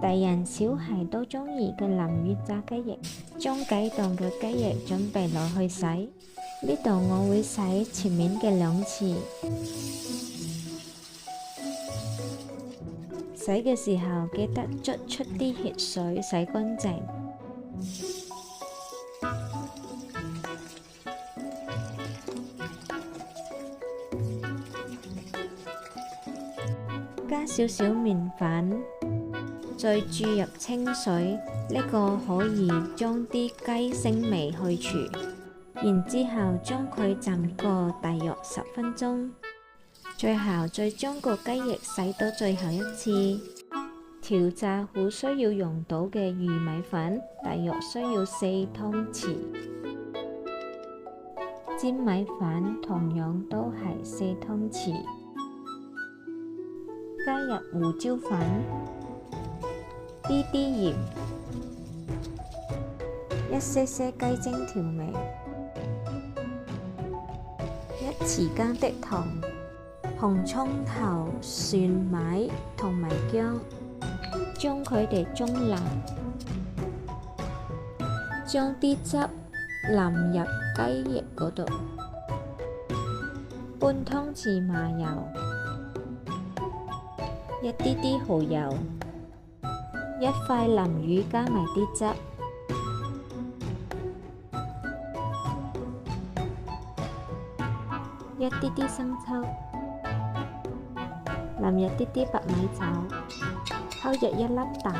大人小孩都鍾意嘅南乳炸雞翼，將解凍嘅雞翼準備落去洗。呢度我會洗前面嘅2次。洗嘅時候記得捽出啲血水，洗乾淨。加少少麵粉，再注入清水，呢個可以將啲雞腥味去除。然之後將佢浸過大約10分鐘，最後再將個雞翼洗到最後一次。調炸好需要用到嘅玉米粉，大約需要4湯匙。粘米粉同樣都係4湯匙。加入胡椒粉、啲鹽、一些些雞精調味、1匙羹的糖、紅蔥頭、蒜米同埋薑，將佢哋中腍，將啲汁淋入雞翼嗰度，半湯匙麻油。一啲啲蠔油，一塊南乳加埋啲汁，一啲啲生抽，淋入啲啲白米酒，敲入1粒蛋，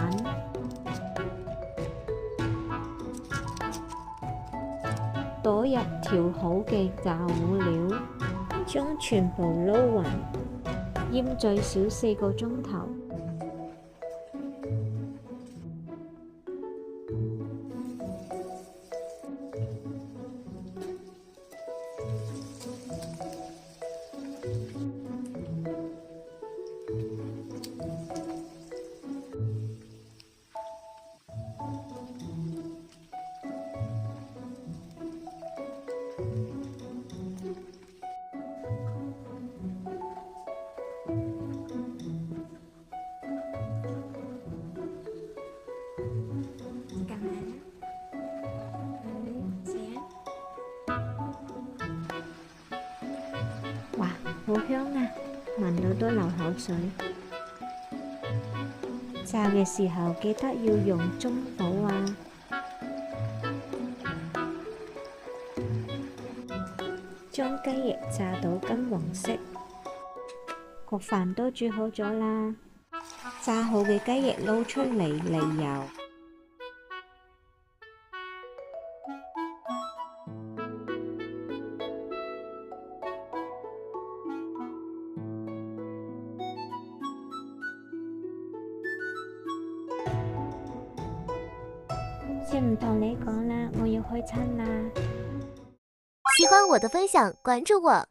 倒入調好嘅炸糊料，將全部撈勻。醃最少4個鐘頭。哇，好香啊！聞到都流口水。炸嘅時候記得要用中火啊！將雞翼炸到金黃色，個飯都煮好咗啦。炸好嘅雞翼撈出嚟瀝油。先唔同你講啦，我要開餐啦。喜歡我的分享，關注我。